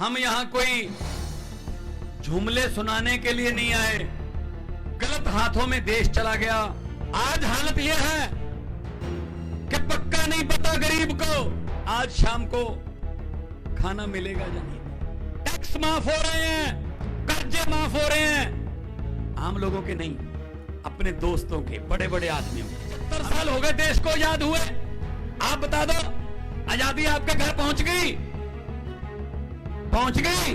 हम यहां कोई जुमले सुनाने के लिए नहीं आए। गलत हाथों में देश चला गया। आज हालत यह है कि पक्का नहीं पता गरीब को आज शाम को खाना मिलेगा या नहीं। टैक्स माफ हो रहे हैं, कर्जे माफ हो रहे हैं, आम लोगों के नहीं, अपने दोस्तों के, बड़े बड़े आदमियों के। 70 साल हो गए देश को आजाद हुए। आप बता दो, आजादी आपके घर पहुंच गई? पहुंच गई?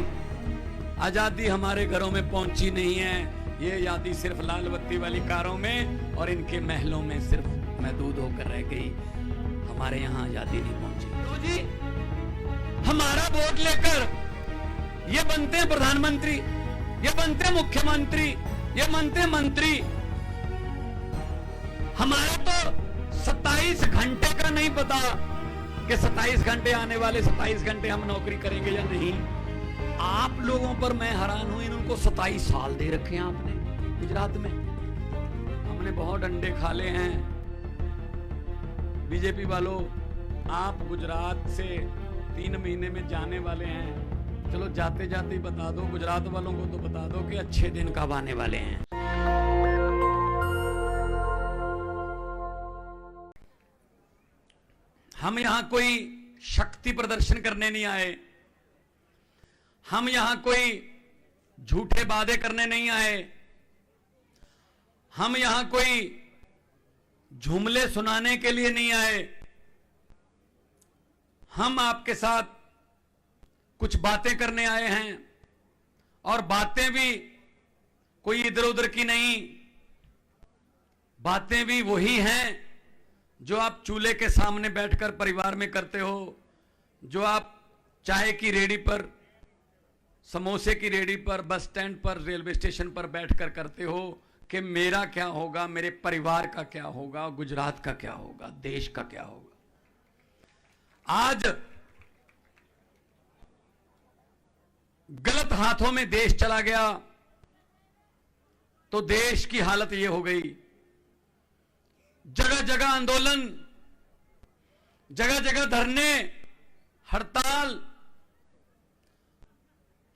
आजादी हमारे घरों में पहुंची नहीं है। ये आजादी सिर्फ लाल बत्ती वाली कारों में और इनके महलों में सिर्फ महदूद होकर रह गई। हमारे यहां आजादी नहीं पहुंची। तो जी हमारा वोट लेकर ये बनते हैं प्रधानमंत्री, ये बनते मुख्यमंत्री, ये बनते मंत्री। हमारा तो 27 घंटे का नहीं पता कि 27 घंटे आने वाले 27 घंटे हम नौकरी करेंगे या नहीं। आप लोगों पर मैं हैरान हूं, इनको 27 साल दे रखे हैं आपने गुजरात में। हमने बहुत अंडे खा ले हैं। बीजेपी वालों, आप गुजरात से 3 महीने में जाने वाले हैं। चलो जाते जाते बता दो गुजरात वालों को, तो बता दो कि अच्छे दिन कब आने वाले हैं। हम यहां कोई शक्ति प्रदर्शन करने नहीं आए। हम यहां कोई झूठे वादे करने नहीं आए। हम यहां कोई जुमले सुनाने के लिए नहीं आए। हम आपके साथ कुछ बातें करने आए हैं, और बातें भी कोई इधर उधर की नहीं। बातें भी वही हैं जो आप चूल्हे के सामने बैठकर परिवार में करते हो, जो आप चाय की रेडी पर, समोसे की रेडी पर, बस स्टैंड पर, रेलवे स्टेशन पर बैठकर करते हो कि मेरा क्या होगा, मेरे परिवार का क्या होगा, गुजरात का क्या होगा, देश का क्या होगा। आज गलत हाथों में देश चला गया तो देश की हालत यह हो गई। जगह जगह आंदोलन, जगह जगह धरने, हड़ताल,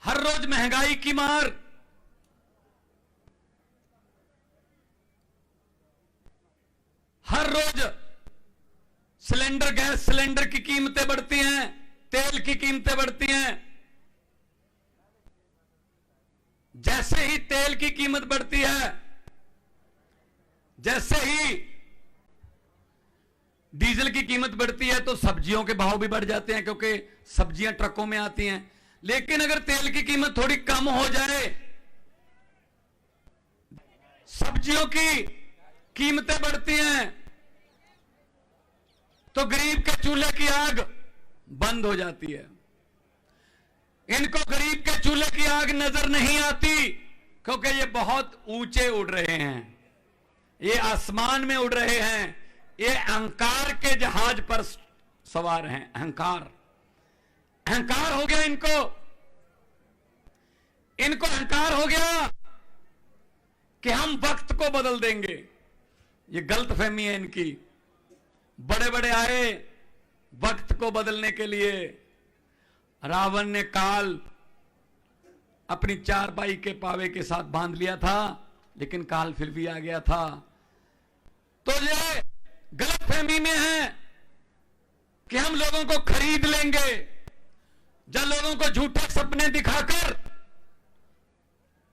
हर रोज महंगाई की मार। हर रोज सिलेंडर, गैस सिलेंडर की कीमतें बढ़ती हैं, तेल की कीमतें बढ़ती हैं। जैसे ही तेल की कीमत बढ़ती है, जैसे ही डीजल की कीमत बढ़ती है, तो सब्जियों के भाव भी बढ़ जाते हैं, क्योंकि सब्जियां ट्रकों में आती हैं। लेकिन अगर तेल की कीमत थोड़ी कम हो जाए, सब्जियों की कीमतें बढ़ती हैं, तो गरीब के चूल्हे की आग बंद हो जाती है। इनको गरीब के चूल्हे की आग नजर नहीं आती, क्योंकि ये बहुत ऊंचे उड़ रहे हैं, ये आसमान में उड़ रहे हैं, ये अहंकार के जहाज पर सवार हैं। अहंकार, अहंकार हो गया इनको। इनको अहंकार हो गया कि हम वक्त को बदल देंगे। ये गलतफहमी है इनकी। बड़े बड़े आए वक्त को बदलने के लिए। रावण ने काल अपनी चारपाई के पावे के साथ बांध लिया था, लेकिन काल फिर भी आ गया था। तो ये गलतफहमी में है कि हम लोगों को खरीद लेंगे, जब लोगों को झूठे सपने दिखाकर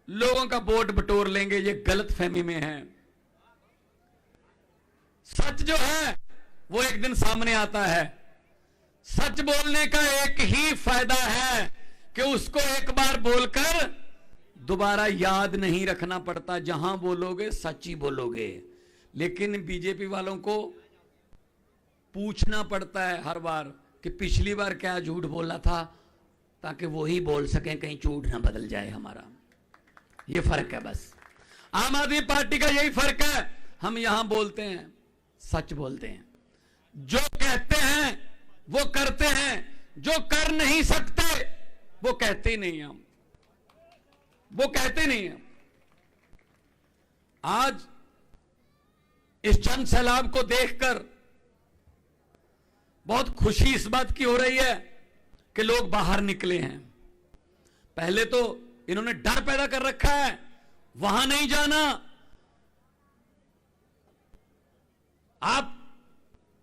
लोगों का वोट बटोर लेंगे। ये गलतफहमी में है। सच जो है वो एक दिन सामने आता है। सच बोलने का एक ही फायदा है कि उसको एक बार बोलकर दोबारा याद नहीं रखना पड़ता। जहां बोलोगे सच ही बोलोगे। लेकिन बीजेपी वालों को पूछना पड़ता है हर बार कि पिछली बार क्या झूठ बोला था, ताकि वो ही बोल सकें, कहीं झूठ ना बदल जाए हमारा। ये फर्क है बस। आम आदमी पार्टी का यही फर्क है। हम यहां बोलते हैं, सच बोलते हैं। जो कहते हैं वो करते हैं, जो कर नहीं सकते वो कहते ही नहीं। हम वो कहते नहीं हैं। आज इस जन सैलाब को देखकर बहुत खुशी इस बात की हो रही है कि लोग बाहर निकले हैं। पहले तो इन्होंने डर पैदा कर रखा है, वहां नहीं जाना। आप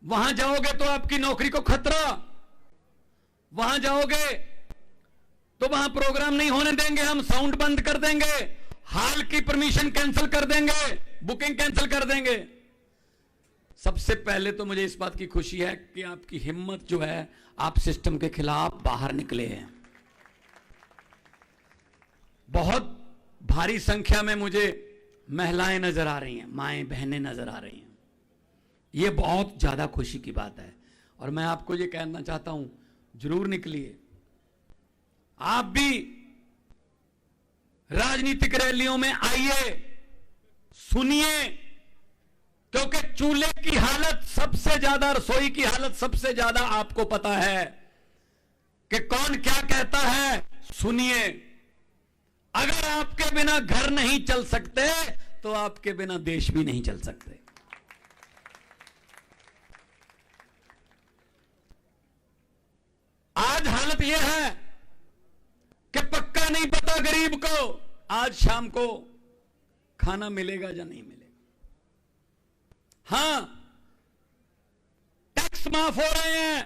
वहां जाओगे तो आपकी नौकरी को खतरा, वहां जाओगे तो वहां प्रोग्राम नहीं होने देंगे, हम साउंड बंद कर देंगे, हॉल की परमिशन कैंसिल कर देंगे, बुकिंग कैंसिल कर देंगे। सबसे पहले तो मुझे इस बात की खुशी है कि आपकी हिम्मत जो है, आप सिस्टम के खिलाफ बाहर निकले हैं। बहुत भारी संख्या में मुझे महिलाएं नजर आ रही हैं, माएं बहनें नजर आ रही हैं। यह बहुत ज्यादा खुशी की बात है और मैं आपको यह कहना चाहता हूं, जरूर निकलिए। आप भी राजनीतिक रैलियों में आइए, सुनिए, क्योंकि चूल्हे की हालत सबसे ज्यादा, रसोई की हालत सबसे ज्यादा आपको पता है कि कौन क्या कहता है। सुनिए, अगर आपके बिना घर नहीं चल सकते तो आपके बिना देश भी नहीं चल सकते। आज हालत यह है कि पक्का नहीं पता गरीब को आज शाम को खाना मिलेगा या नहीं मिलेगा। हां, टैक्स माफ हो रहे हैं,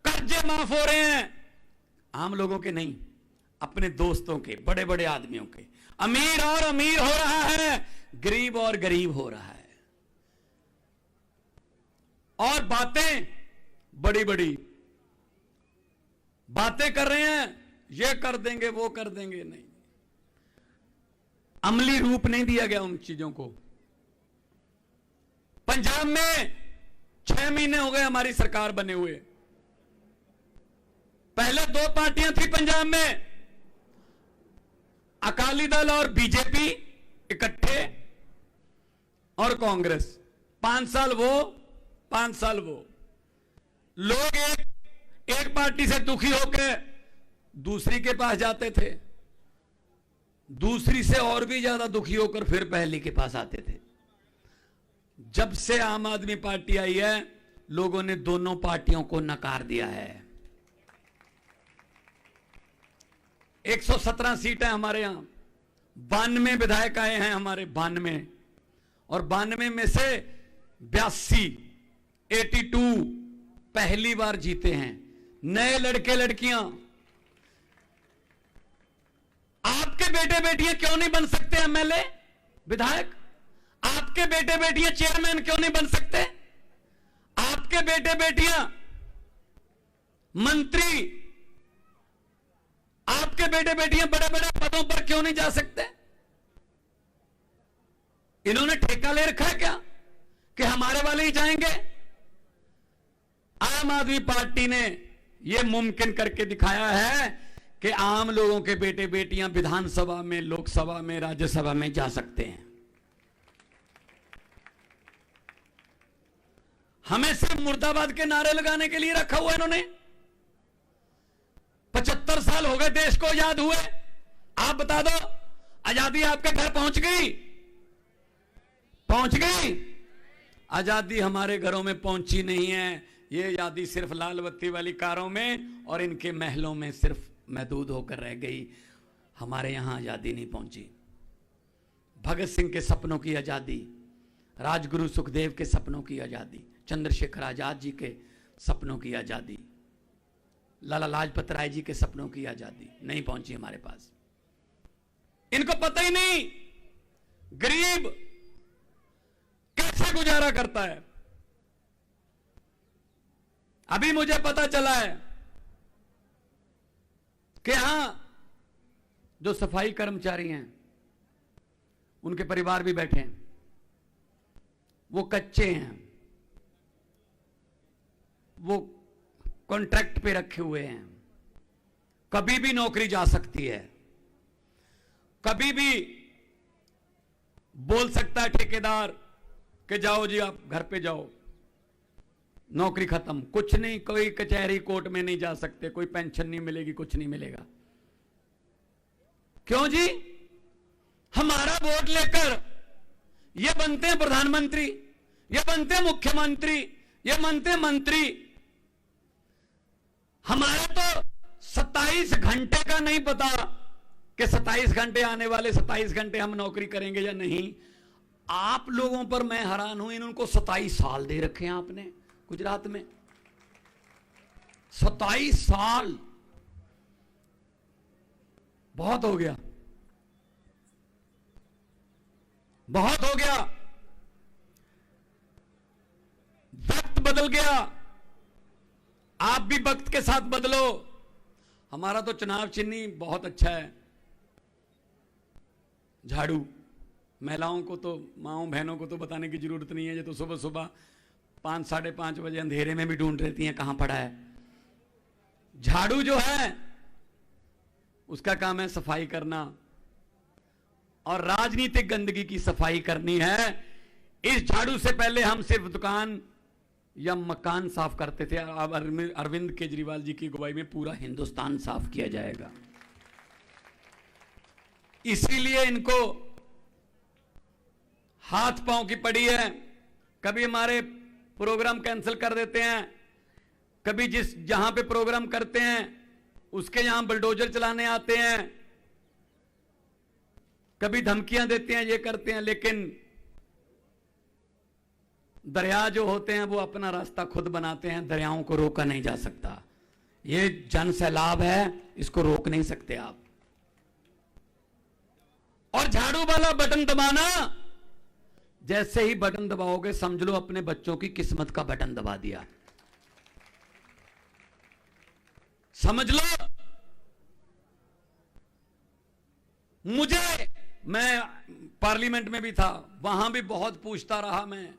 कर्जे माफ हो रहे हैं, आम लोगों के नहीं, अपने दोस्तों के, बड़े बड़े आदमियों के। अमीर और अमीर हो रहा है, गरीब और गरीब हो रहा है। और बातें बड़ी बड़ी बातें कर रहे हैं, ये कर देंगे वो कर देंगे, नहीं, अमली रूप नहीं दिया गया उन चीजों को। पंजाब में 6 महीने हो गए हमारी सरकार बने हुए। पहले 2 पार्टियां थी पंजाब में, अकाली दल और बीजेपी इकट्ठे और कांग्रेस। 5 साल वो 5 साल वो। लोग एक पार्टी से दुखी होकर दूसरी के पास जाते थे, दूसरी से और भी ज्यादा दुखी होकर फिर पहली के पास आते थे। जब से आम आदमी पार्टी आई है, लोगों ने दोनों पार्टियों को नकार दिया है। 117 सीटें हमारे यहां, 92 विधायक आए हैं हमारे, 92, और 92 में से 82 पहली बार जीते हैं। नए लड़के लड़कियां, आपके बेटे बेटियां क्यों नहीं बन सकते एमएलए, विधायक? आपके बेटे बेटियां चेयरमैन क्यों नहीं बन सकते? आपके बेटे बेटियां मंत्री, आपके बेटे बेटियां बड़े बड़े पदों पर क्यों नहीं जा सकते? इन्होंने ठेका ले रखा है क्या कि हमारे वाले ही जाएंगे? आम आदमी पार्टी ने यह मुमकिन करके दिखाया है कि आम लोगों के बेटे बेटियां विधानसभा में, लोकसभा में, राज्यसभा में जा सकते हैं। हमें सिर्फ मुर्दाबाद के नारे लगाने के लिए रखा हुआ इन्होंने। 75 साल हो गए देश को आजाद हुए। आप बता दो, आजादी आपके घर पहुंच गई? पहुंच गई? आजादी हमारे घरों में पहुंची नहीं है। ये आजादी सिर्फ लाल बत्ती वाली कारों में और इनके महलों में सिर्फ महदूद होकर रह गई। हमारे यहां आजादी नहीं पहुंची। भगत सिंह के सपनों की आजादी, राजगुरु सुखदेव के सपनों की आजादी, चंद्रशेखर आजाद जी के सपनों की आजादी, लाला लाजपत राय जी के सपनों की आजादी नहीं पहुंची हमारे पास। इनको पता ही नहीं गरीब कैसे गुजारा करता है। अभी मुझे पता चला है कि हां, जो सफाई कर्मचारी हैं उनके परिवार भी बैठे हैं, वो कच्चे हैं, वो कॉन्ट्रैक्ट पे रखे हुए हैं। कभी भी नौकरी जा सकती है, कभी भी बोल सकता है ठेकेदार कि जाओ जी आप घर पे जाओ, नौकरी खत्म। कुछ नहीं, कोई कचहरी कोर्ट में नहीं जा सकते, कोई पेंशन नहीं मिलेगी, कुछ नहीं मिलेगा। क्यों जी? हमारा वोट लेकर ये बनते हैं प्रधानमंत्री, ये बनते हैं मुख्यमंत्री, ये बनते हैं मंत्री। हमारा तो 27 घंटे का नहीं पता कि 27 घंटे आने वाले 27 घंटे हम नौकरी करेंगे या नहीं। आप लोगों पर मैं हैरान हूं, इनको 27 साल दे रखे हैं आपने गुजरात में। 27 साल बहुत हो गया, बहुत हो गया। वक्त बदल गया, आप भी वक्त के साथ बदलो। हमारा तो चुनाव चिन्ह बहुत अच्छा है, झाड़ू। महिलाओं को तो, माओं बहनों को तो बताने की जरूरत नहीं है, ये तो सुबह सुबह 5 साढ़े 5 बजे अंधेरे में भी ढूंढ रहती हैं कहां पड़ा है। झाड़ू जो है उसका काम है सफाई करना, और राजनीतिक गंदगी की सफाई करनी है। इस झाड़ू से पहले हम सिर्फ दुकान या मकान साफ करते थे, अब अरविंद केजरीवाल जी की अगुवाई में पूरा हिंदुस्तान साफ किया जाएगा। इसीलिए इनको हाथ पांव की पड़ी है। कभी हमारे प्रोग्राम कैंसिल कर देते हैं, कभी जहां पे प्रोग्राम करते हैं उसके यहां बुलडोजर चलाने आते हैं, कभी धमकियां देते हैं, ये करते हैं। लेकिन दरिया जो होते हैं वो अपना रास्ता खुद बनाते हैं, दरियाओं को रोका नहीं जा सकता। ये जन सैलाब है, इसको रोक नहीं सकते आप। और झाड़ू वाला बटन दबाना, जैसे ही बटन दबाओगे समझ लो अपने बच्चों की किस्मत का बटन दबा दिया, समझ लो। मैं पार्लियामेंट में भी था, वहां भी बहुत पूछता रहा मैं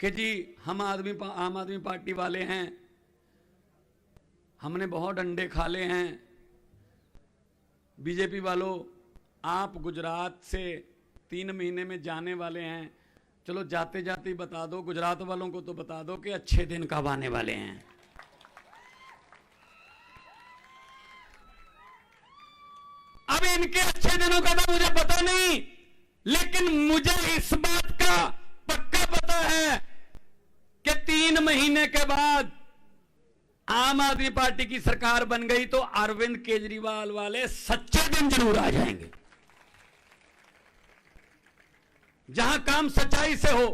कि जी हम आम आदमी पार्टी वाले हैं, हमने बहुत डंडे खा ले हैं। बीजेपी वालों, आप गुजरात से 3 महीने में जाने वाले हैं, चलो जाते जाते ही बता दो गुजरात वालों को, तो बता दो कि अच्छे दिन कब आने वाले हैं। अब इनके अच्छे दिनों का तो मुझे पता नहीं, लेकिन मुझे इस बात का पक्का पता है कि 3 महीने के बाद आम आदमी पार्टी की सरकार बन गई तो अरविंद केजरीवाल वाले सच्चे दिन जरूर आ जाएंगे। जहां काम सच्चाई से हो,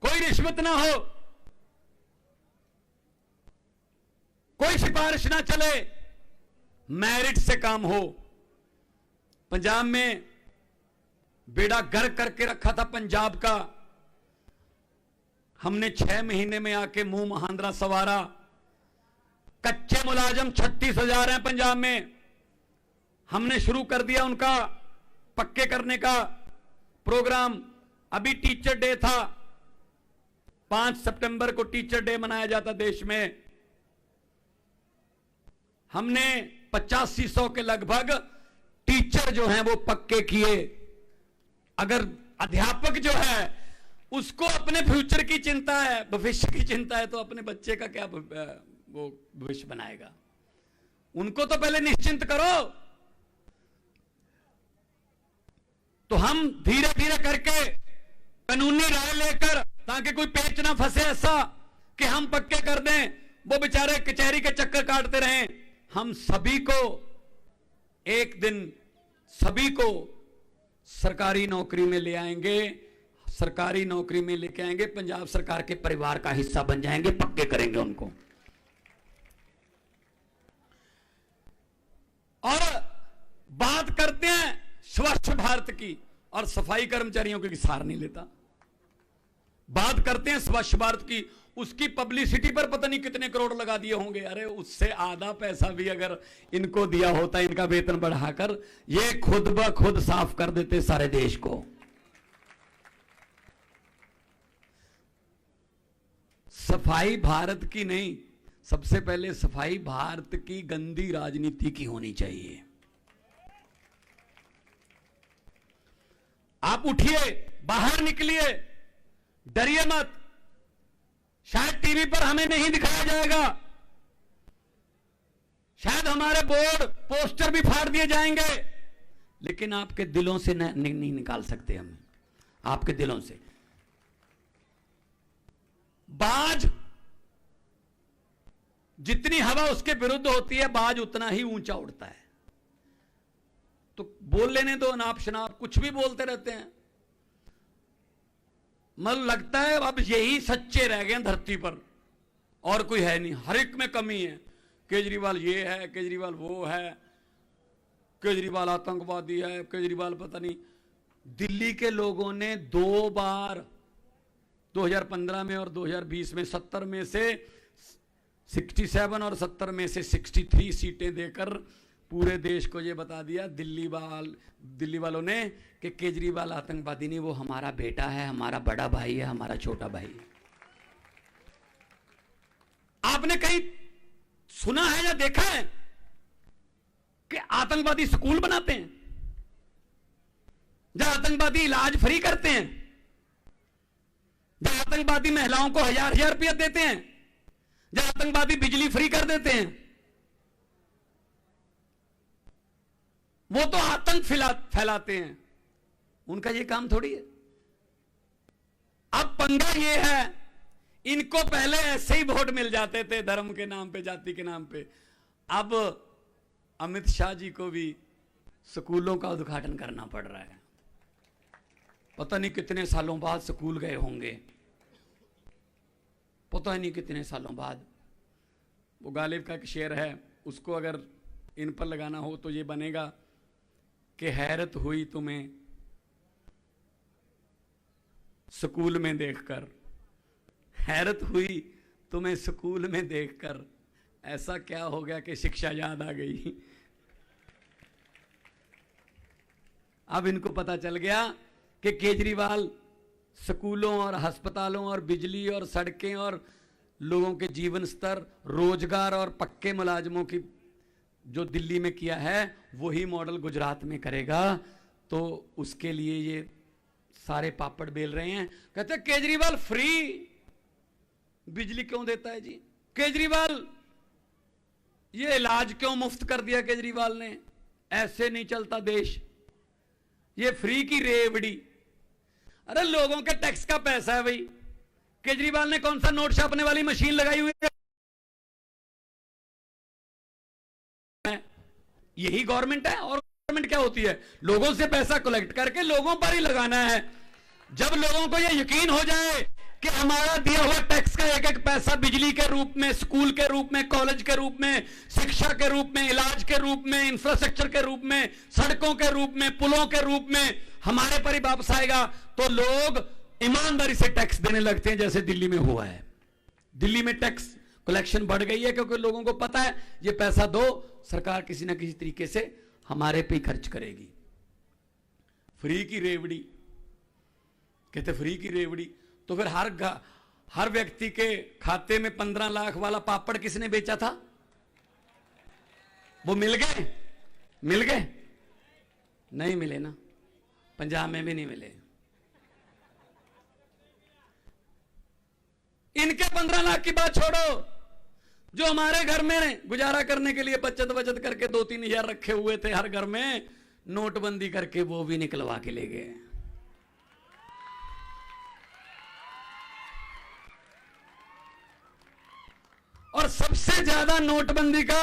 कोई रिश्वत ना हो, कोई सिफारिश ना चले, मेरिट से काम हो। पंजाब में बेड़ा गर्क करके रखा था पंजाब का, हमने 6 महीने में आके मुंह महांद्रा सवारा। कच्चे मुलाजम 36,000 हैं पंजाब में, हमने शुरू कर दिया उनका पक्के करने का प्रोग्राम। अभी टीचर डे था, 5 सितंबर को टीचर डे मनाया जाता देश में। हमने 8500 के लगभग टीचर जो हैं वो पक्के किए। अगर अध्यापक जो है उसको अपने फ्यूचर की चिंता है, भविष्य की चिंता है, तो अपने बच्चे का क्या वो भविष्य बनाएगा? उनको तो पहले निश्चिंत करो। तो हम धीरे धीरे करके कानूनी राय लेकर, ताकि कोई पेच ना फंसे ऐसा कि हम पक्के कर दें, वो बेचारे कचहरी के चक्कर काटते रहें। हम सभी को एक दिन सभी को सरकारी नौकरी में ले आएंगे, सरकारी नौकरी में लेके आएंगे, पंजाब सरकार के परिवार का हिस्सा बन जाएंगे, पक्के करेंगे उनको। और बात करते हैं स्वच्छ भारत की, और सफाई कर्मचारियों की सार नहीं लेता। बात करते हैं स्वच्छ भारत की, उसकी पब्लिसिटी पर पता नहीं कितने करोड़ लगा दिए होंगे। अरे उससे आधा पैसा भी अगर इनको दिया होता, इनका वेतन बढ़ाकर, ये खुद ब खुद साफ कर देते सारे देश को। सफाई भारत की नहीं, सबसे पहले सफाई भारत की गंदी राजनीति की होनी चाहिए। आप उठिए, बाहर निकलिए, डरिए मत। शायद टीवी पर हमें नहीं दिखाया जाएगा, शायद हमारे बोर्ड पोस्टर भी फाड़ दिए जाएंगे, लेकिन आपके दिलों से नहीं निकाल सकते हम, आपके दिलों से। बाज जितनी हवा उसके विरुद्ध होती है बाज उतना ही ऊंचा उड़ता है। तो बोल लेने दो, अनाप शनाप कुछ भी बोलते रहते हैं। मतलब लगता है अब यही सच्चे रह गए धरती पर, और कोई है नहीं। हर एक में कमी है। केजरीवाल ये है, केजरीवाल वो है, केजरीवाल आतंकवादी है, केजरीवाल पता नहीं। दिल्ली के लोगों ने 2 बार 2015 में और 2020 में 70 में से 67 और 70 में से 63 सीटें देकर पूरे देश को ये बता दिया दिल्ली वालों ने कि केजरीवाल आतंकवादी नहीं, वो हमारा बेटा है, हमारा बड़ा भाई है, हमारा छोटा भाई है। आपने कहीं सुना है या देखा है कि आतंकवादी स्कूल बनाते हैं, जहां आतंकवादी इलाज फ्री करते हैं, जहां आतंकवादी महिलाओं को 1000 रुपया देते हैं, जहां आतंकवादी बिजली फ्री कर देते हैं? वो तो आतंक फैलाते हैं, उनका ये काम थोड़ी है। अब पंगा ये है, इनको पहले ऐसे ही वोट मिल जाते थे धर्म के नाम पे, जाति के नाम पे। अब अमित शाह जी को भी स्कूलों का उद्घाटन करना पड़ रहा है। पता नहीं कितने सालों बाद स्कूल गए होंगे, पता नहीं कितने सालों बाद। वो गालिब का एक शेर है, उसको अगर इन पर लगाना हो तो ये बनेगा कि हैरत हुई तुम्हें स्कूल में देखकर, हैरत हुई तुम्हें स्कूल में देखकर, ऐसा क्या हो गया कि शिक्षा याद आ गई। अब इनको पता चल गया कि केजरीवाल स्कूलों और अस्पतालों और बिजली और सड़कें और लोगों के जीवन स्तर, रोजगार और पक्के मुलाजमों की जो दिल्ली में किया है वही मॉडल गुजरात में करेगा। तो उसके लिए ये सारे पापड़ बेल रहे हैं। कहते हैं केजरीवाल फ्री बिजली क्यों देता है जी, केजरीवाल ये इलाज क्यों मुफ्त कर दिया केजरीवाल ने, ऐसे नहीं चलता देश, ये फ्री की रेवड़ी। अरे लोगों के टैक्स का पैसा है भाई। केजरीवाल ने कौन सा नोट छापने वाली मशीन लगाई हुई है? यही गवर्नमेंट है। और गवर्नमेंट क्या होती है? लोगों से पैसा कलेक्ट करके लोगों पर ही लगाना है। जब लोगों को यह यकीन हो जाए कि हमारा दिया हुआ टैक्स का एक एक पैसा बिजली के रूप में, स्कूल के रूप में, कॉलेज के रूप में, शिक्षा के रूप में, इलाज के रूप में, इंफ्रास्ट्रक्चर के रूप में, सड़कों के रूप में, पुलों के रूप में हमारे पर ही वापस आएगा, तो लोग ईमानदारी से टैक्स देने लगते हैं, जैसे दिल्ली में हुआ है। दिल्ली में टैक्स कलेक्शन बढ़ गई है क्योंकि लोगों को पता है ये पैसा दो, सरकार किसी ना किसी तरीके से हमारे पे ही खर्च करेगी। फ्री की रेवड़ी, कहते फ्री की रेवड़ी। तो फिर हर व्यक्ति के खाते में 15 लाख वाला पापड़ किसने बेचा था? वो मिल गए? मिल गए? नहीं मिले ना, पंजाब में भी नहीं मिले। इनके 15 लाख की बात छोड़ो, जो हमारे घर में गुजारा करने के लिए बचत करके 2-3 हजार रखे हुए थे हर घर में, नोटबंदी करके वो भी निकलवा के ले गए। और सबसे ज्यादा नोटबंदी का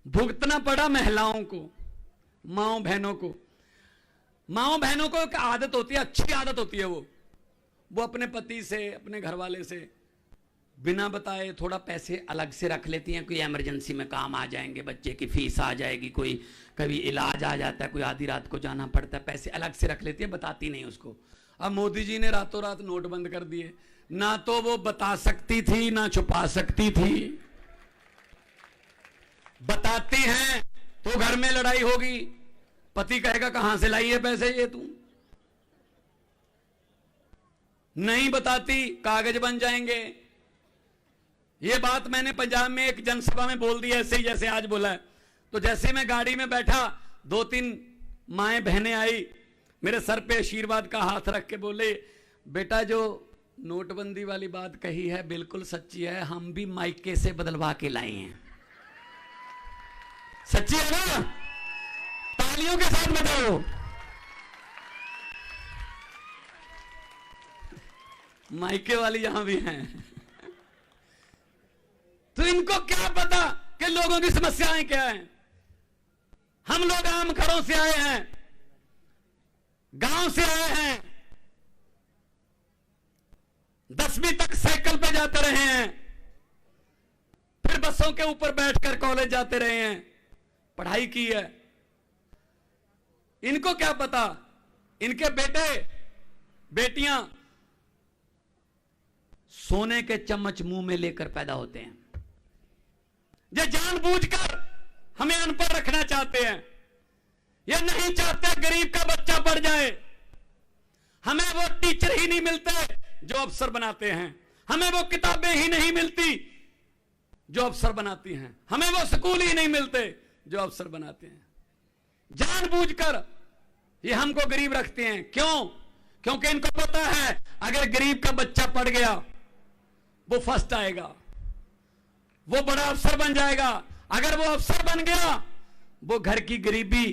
भुगतना पड़ा महिलाओं को, माओ बहनों को। माओ बहनों को एक आदत होती है, अच्छी आदत होती है, वो अपने पति से, अपने घरवाले से बिना बताए थोड़ा पैसे अलग से रख लेती हैं। कोई इमरजेंसी में काम आ जाएंगे, बच्चे की फीस आ जाएगी, कोई कभी इलाज आ जाता है, कोई आधी रात को जाना पड़ता है, पैसे अलग से रख लेती है, बताती नहीं उसको। अब मोदी जी ने रातों रात नोट बंद कर दिए, ना तो वो बता सकती थी ना छुपा सकती थी। बताती हैं तो घर में लड़ाई होगी, पति कहेगा कहां से लाई है पैसे ये तू। नहीं बताती कागज बन जाएंगे। ये बात मैंने पंजाब में एक जनसभा में बोल दी, ऐसे ही जैसे आज बोला है। तो जैसे मैं गाड़ी में बैठा, 2-3 माएं बहनें आई, मेरे सर पे आशीर्वाद का हाथ रख के बोले, बेटा जो नोटबंदी वाली बात कही है बिल्कुल सच्ची है, हम भी माइके से बदलवा के लाए हैं। सच्ची है ना? तालियों के साथ बताओ। माइके वाली यहां भी हैं। तो इन इनको क्या पता कि लोगों की समस्याएं क्या हैं। हम लोग आम घरों से आए हैं, गांव से आए हैं, 10वीं तक साइकिल पे जाते रहे हैं, फिर बसों के ऊपर बैठकर कॉलेज जाते रहे हैं, पढ़ाई की है। इनको क्या पता, इनके बेटे बेटियां सोने के चम्मच मुंह में लेकर पैदा होते हैं। ये जानबूझकर हमें अनपढ़ रखना चाहते हैं। ये नहीं चाहते गरीब का बच्चा पढ़ जाए। हमें वो टीचर ही नहीं मिलते जो अफसर बनाते हैं, हमें वो किताबें ही नहीं मिलती जो अफसर बनाती हैं, हमें वो स्कूल ही नहीं मिलते जो अफसर बनाते हैं। जानबूझकर ये हमको गरीब रखते हैं। क्यों? क्योंकि इनको पता है अगर गरीब का बच्चा पढ़ गया वो फर्स्ट आएगा, वो बड़ा अफसर बन जाएगा। अगर वो अफसर बन गया वो घर की गरीबी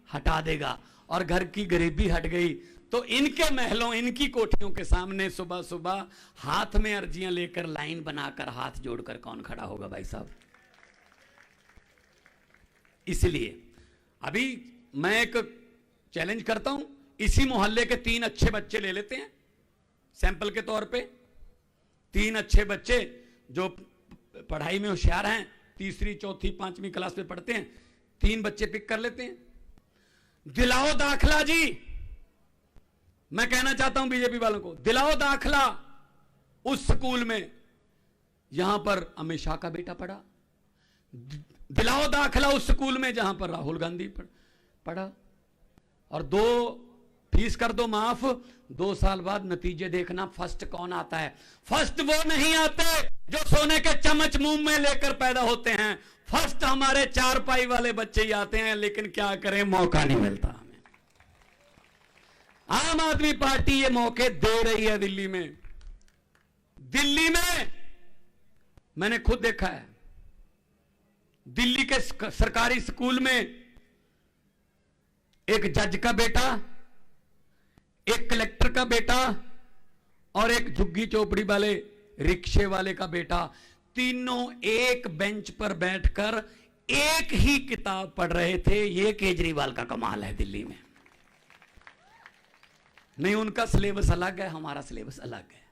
हटा देगा, और घर की गरीबी हट गई तो इनके महलों, इनकी कोठियों के सामने सुबह सुबह हाथ में अर्जियां लेकर लाइन बनाकर हाथ जोड़कर कौन खड़ा होगा भाई साहब? इसलिए अभी मैं एक चैलेंज करता हूं, इसी मोहल्ले के 3 अच्छे बच्चे ले लेते हैं सैंपल के तौर पे। 3 अच्छे बच्चे जो पढ़ाई में होशियार हैं, 3री 4थी 5वीं क्लास में पढ़ते हैं, 3 बच्चे पिक कर लेते हैं। दिलाओ दाखला जी, मैं कहना चाहता हूं बीजेपी वालों को, दिलाओ दाखला उस स्कूल में यहां पर अमित शाह का बेटा पढ़ा, दिलाओ दाखला उस स्कूल में जहां पर राहुल गांधी पढ़ा, और 2 फीस कर दो माफ, 2 साल बाद नतीजे देखना फर्स्ट कौन आता है। फर्स्ट वो नहीं आते जो सोने के चम्मच मुंह में लेकर पैदा होते हैं, फर्स्ट हमारे 4 पाई वाले बच्चे ही आते हैं। लेकिन क्या करें, मौका नहीं मिलता हमें। आम आदमी पार्टी ये मौके दे रही है दिल्ली में। दिल्ली में मैंने खुद देखा है, दिल्ली के सरकारी स्कूल में एक जज का बेटा, एक कलेक्टर का बेटा और एक झुग्गी चौपड़ी वाले रिक्शे वाले का बेटा, तीनों एक बेंच पर बैठकर एक ही किताब पढ़ रहे थे। ये केजरीवाल का कमाल है दिल्ली में। नहीं, उनका सिलेबस अलग है, हमारा सिलेबस अलग है।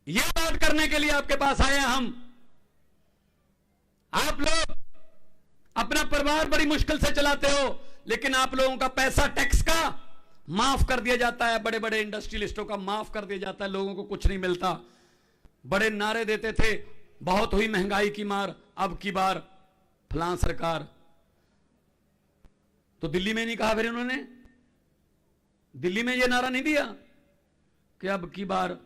यह बात करने के लिए आपके पास आए हैं हम। आप लोग अपना परिवार बड़ी मुश्किल से चलाते हो, लेकिन आप लोगों का पैसा टैक्स का माफ कर दिया जाता है, बड़े बड़े इंडस्ट्रियलिस्टों का माफ कर दिया जाता है, लोगों को कुछ नहीं मिलता। बड़े नारे देते थे, बहुत हुई महंगाई की मार, अब की बार फलां सरकार। तो दिल्ली में नहीं कहा फिर उन्होंने, दिल्ली में यह नारा नहीं दिया कि अब की बार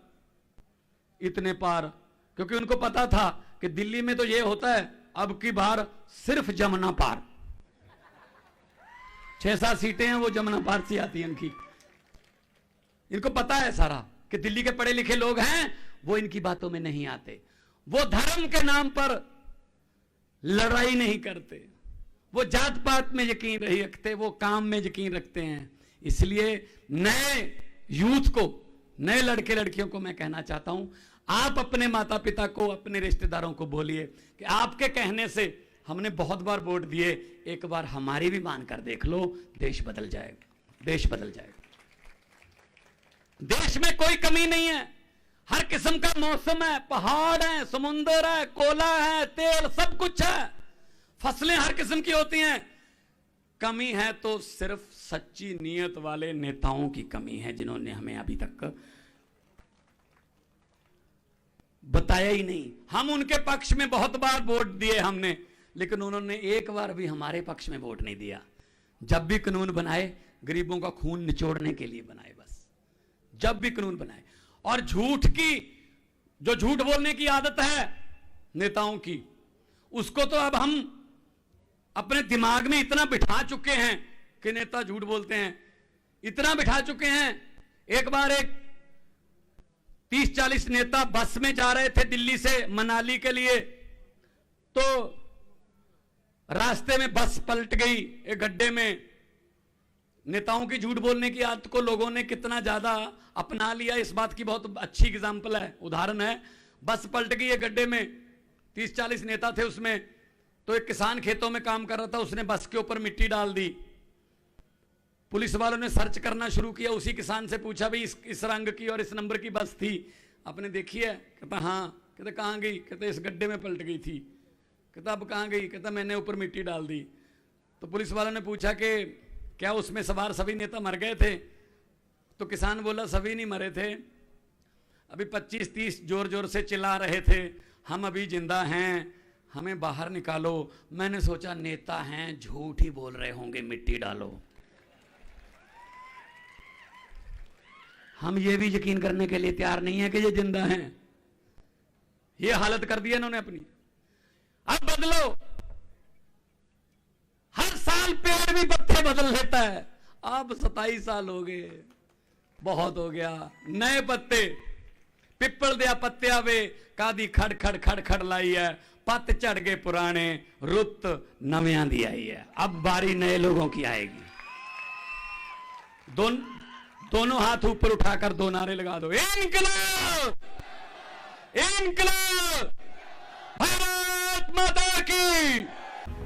इतने पार, क्योंकि उनको पता था कि दिल्ली में तो यह होता है अब की बार सिर्फ जमुना पार। 6-7 सीटें हैं वो जमुना पार से आती हैं इनकी। इनको पता है सारा कि दिल्ली के पढ़े लिखे लोग हैं, वो इनकी बातों में नहीं आते। वो धर्म के नाम पर लड़ाई नहीं करते, वो जात पात में यकीन नहीं रखते, वो काम में यकीन रखते हैं। इसलिए नए यूथ को, नए लड़के लड़कियों को मैं कहना चाहता हूं, आप अपने माता पिता को, अपने रिश्तेदारों को बोलिए कि आपके कहने से हमने बहुत बार वोट दिए, एक बार हमारी भी मान कर देख लो, देश बदल जाएगा, देश बदल जाएगा। देश में कोई कमी नहीं है, हर किस्म का मौसम है, पहाड़ है, समुंदर है, कोला है, तेल, सब कुछ है, फसलें हर किस्म की होती हैं। कमी है तो सिर्फ सच्ची नीयत वाले नेताओं की कमी है, जिन्होंने हमें अभी तक बताया ही नहीं। हम उनके पक्ष में बहुत बार वोट दिए हमने, लेकिन उन्होंने एक बार भी हमारे पक्ष में वोट नहीं दिया। जब भी कानून बनाए, गरीबों का खून निचोड़ने के लिए बनाए, बस जब भी कानून बनाए। और झूठ की, जो झूठ बोलने की आदत है नेताओं की, उसको तो अब हम अपने दिमाग में इतना बिठा चुके हैं कि नेता झूठ बोलते हैं, इतना बिठा चुके हैं। एक बार एक 30-40 नेता बस में जा रहे थे दिल्ली से मनाली के लिए, तो रास्ते में बस पलट गई एक गड्ढे में। नेताओं की झूठ बोलने की आदत को लोगों ने कितना ज्यादा अपना लिया, इस बात की बहुत अच्छी एग्जांपल है, उदाहरण है। बस पलट गई है गड्ढे में, 30-40 नेता थे उसमें। तो एक किसान खेतों में काम कर रहा था, उसने बस के ऊपर मिट्टी डाल दी। पुलिस वालों ने सर्च करना शुरू किया, उसी किसान से पूछा भाई इस रंग की और इस नंबर की बस थी, आपने देखी है? कहता हाँ। कहते कहाँ गई? कहते इस गड्ढे में पलट गई थी। कहता अब कहाँ गई? कहता मैंने ऊपर मिट्टी डाल दी। तो पुलिस वालों ने पूछा कि क्या उसमें सवार सभी नेता मर गए थे? तो किसान बोला सभी नहीं मरे थे, अभी 25-30 जोर जोर से चिल्ला रहे थे, हम अभी जिंदा हैं, हमें बाहर निकालो। मैंने सोचा नेता हैं, झूठ ही बोल रहे होंगे, मिट्टी डालो। हम ये भी यकीन करने के लिए तैयार नहीं है कि ये जिंदा हैं। ये हालत कर दी इन्होंने अपनी। अब बदलो, हर साल पेड़ भी पत्ते बदल लेता है। अब 27 साल हो गए, बहुत हो गया। नए पत्ते, पिप्पल दिया पत्ते आवे, कादी खड़ खड़ खड़ खड़ लाई है, पत्त चढ़ गए पुराने, रुत नव्या दी आई है। अब बारी नए लोगों की आएगी। दोनों हाथ ऊपर उठाकर 2 नारे लगा दो, इनकलाब, इनकलाब, भारत माता की।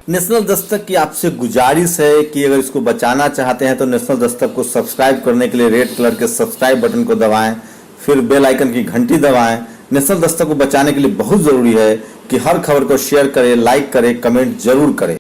नेशनल दस्तक की आपसे गुजारिश है कि अगर इसको बचाना चाहते हैं तो नेशनल दस्तक को सब्सक्राइब करने के लिए रेड कलर के सब्सक्राइब बटन को दबाएं, फिर बेल आइकन की घंटी दबाएं। नेशनल दस्तक को बचाने के लिए बहुत जरूरी है कि हर खबर को शेयर करें, लाइक करें, कमेंट जरूर करें।